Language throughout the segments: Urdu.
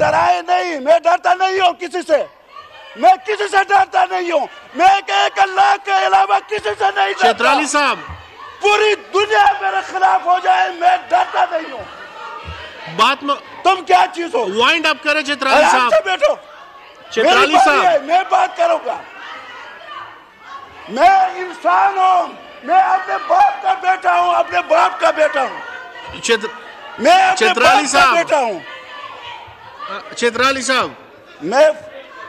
ڈرائے نہیں، میں ڈرتا نہیں ہوں کسی سے، میں کسی سے ڈرتا نہیں ہوں، میں ایک اللہ کے علاوہ کسی سے نہیں ڈرتا۔ چترالی صاحب پوری دنیا میرے خلاف ہو جائے میں ڈرتا نہیں ہوں۔ بات میں تم کیا چیز ہو؟ وائنڈ اپ کرے چترالی آرام سے صاحب۔ بیٹھو، چترالی صاحب میں بات کروں گا، میں انسان ہوں، میں اپنے باپ کا بیٹا ہوں، اپنے باپ کا بیٹا ہوں، میں اپنے چترالی باپ کا صاحب، بیٹا ہوں، چترالی صاحب میں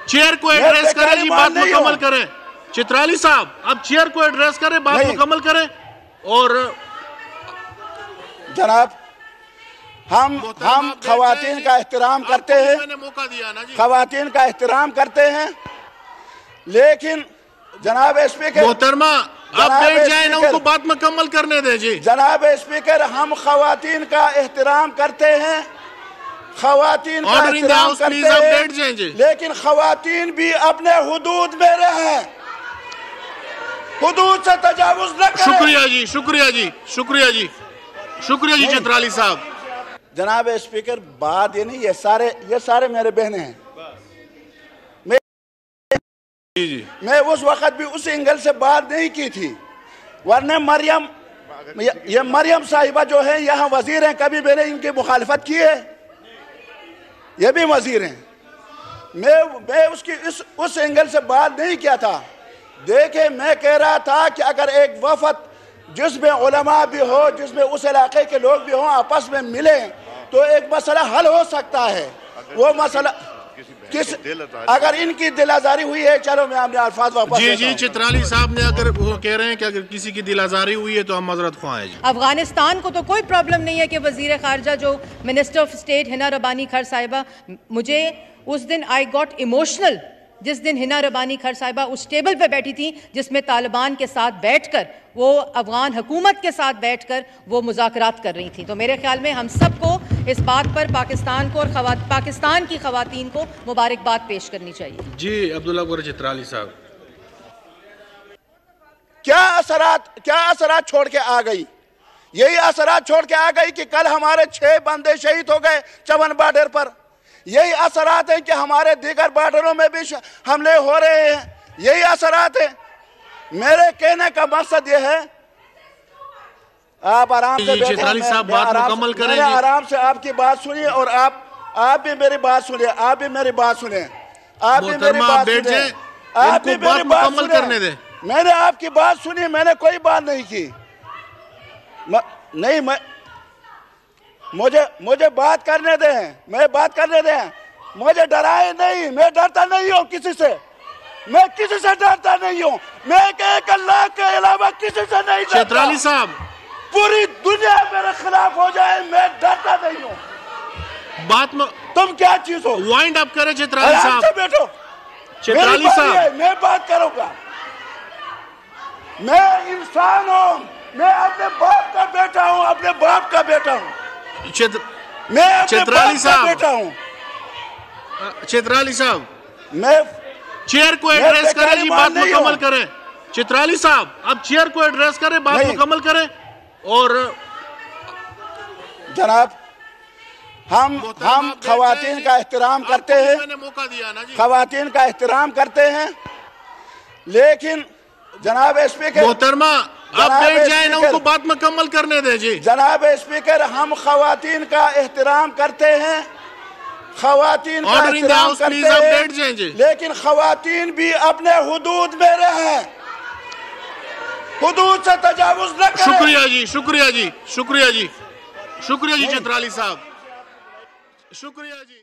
چیئر کو ایڈریس کریں جی، بات نہیں مکمل ہوں۔ کریں۔ چترالی صاحب اب چیئر کو ایڈریس کریں، بات نہیں۔ مکمل کریں۔ اور جناب ہم خواتین کا احترام کرتے ہیں، میں نے موقع دیا نا جی۔ خواتین کا احترام کرتے ہیں، لیکن جناب اسپیکر، محترمہ آپ بیٹھ جائیں نا، ان کو بات مکمل کرنے دیں جی۔ جناب اسپیکر ہم خواتین کا احترام کرتے ہیں، خواتین کا آرڈر ان دی احترام ہاؤس پلیز، آپ کرتے بیٹھ جائیں جی۔ ہیں، لیکن خواتین بھی اپنے حدود میں رہیں، حدود سے تجاوز نہ کریں۔ شکریہ جی، شکریہ جی، شکریہ جی، شکریہ جی چترالی صاحب۔ جناب اسپیکر بات یہ نہیں، یہ سارے میرے بہنیں ہیں، جی جی میں اس وقت بھی اس اینگل سے بات نہیں کی تھی، ورنہ یہ مریم صاحبہ جو ہیں یہاں وزیر ہیں، کبھی میں نے ان کی مخالفت کی ہے؟ یہ بھی وزیر ہیں، میں اس اینگل سے بات نہیں کیا تھا۔ دیکھیں میں کہہ رہا تھا کہ اگر ایک وفد جس میں علماء بھی ہو، جس میں اس علاقے کے لوگ بھی ہوں، آپس میں ملیں تو ایک مسئلہ حل ہو سکتا ہے۔ وہ مسئلہ اگر ان کی دل آزاری ہوئی ہے، چلو میں اپنے الفاظ واپس جی لیتا جی ہوں۔ چترالی صاحب نے اگر وہ کہہ رہے ہیں کہ اگر کسی کی دل آزاری ہوئی ہے تو ہم معذرت خواہ ہیں جی۔ افغانستان کو تو کوئی پرابلم نہیں ہے کہ وزیر خارجہ جو منسٹر آف اسٹیٹ ہنا ربانی کھر صاحبہ، مجھے اس دن آئی گاٹ ایموشنل جس دن ہنا ربانی کھر صاحبہ اس ٹیبل پہ بیٹھی تھیں جس میں طالبان کے ساتھ بیٹھ کر، وہ افغان حکومت کے ساتھ بیٹھ کر وہ مذاکرات کر رہی تھیں۔ تو میرے خیال میں ہم سب کو اس بات پر پاکستان کو اور پاکستان کی خواتین کو مبارکباد پیش کرنی چاہیے۔ جی عبداللہ گور چترالی صاحب، کیا اثرات چھوڑ کے آ گئی؟ یہی اثرات چھوڑ کے آ گئی کہ کل ہمارے 6 بندے شہید ہو گئے چمن بارڈر پر۔ یہی اثرات ہیں کہ ہمارے دیگر بارڈروں میں بھی حملے ہو رہے ہیں۔ یہی اثرات ہیں۔ میرے کہنے کا مقصد یہ ہے، آپ آرام سے بیٹھیں، چترالی صاحب بات مکمل کریں میں جی۔ آرام سے آپ کی بات سنیے، اور آپ بھی میری بات سنیے، آپ بھی میری بات سنیں، آپ بھی میری محترمہ آپ بات بیٹھ سنیں، جائیں، آپ ان بھی کو میری بات بات مکمل سنیں۔ کرنے دیں۔ میں نے آپ کی بات سنی، میں نے کوئی بات نہیں کی، نہیں مجھے بات کرنے دیں، میں بات کرنے دیں، مجھے ڈرائے نہیں، میں ڈرتا نہیں ہوں کسی سے، میں کسی سے ڈرتا نہیں ہوں، میں ایک اللہ کے علاوہ کسی سے نہیں ڈرتا۔ چترالی صاحب پوری دنیا میرے خلاف ہو جائے میں ڈرتا نہیں ہوں۔ بات میں تم کیا چیز ہو؟ وائنڈ اپ کرے چترالی آرام سے صاحب۔ بیٹھو، چترالی صاحب میں بات کروں گا، میں انسان ہوں، میں اپنے باپ کا بیٹا ہوں، اپنے باپ کا بیٹا ہوں، میں اپنے چترالی باپ کا صاحب، بیٹا ہوں، چترالی صاحب میں چیئر کو ایڈریس کریں جی، بات نہیں مکمل ہوں۔ کریں۔ چترالی صاحب اب چیئر کو ایڈریس کریں، بات نہیں۔ مکمل کریں۔ اور جناب ہم خواتین کا احترام کرتے ہیں، میں نے موقع دیا نا جی۔ خواتین کا احترام کرتے ہیں، لیکن جناب اسپیکر، محترمہ آپ بیٹھ جائیں نا، ان کو بات مکمل کرنے دیں جی۔ جناب اسپیکر ہم خواتین کا احترام کرتے ہیں، خواتین کا آرڈر ان دی احترام ہاؤس پلیز، آپ کرتے بیٹھ جائیں جی۔ ہیں، لیکن خواتین بھی اپنے حدود میں رہیں، حدود سے تجاوز نہ کریں۔ شکریہ جی، شکریہ جی، شکریہ جی، شکریہ جی چترالی صاحب، شکریہ جی۔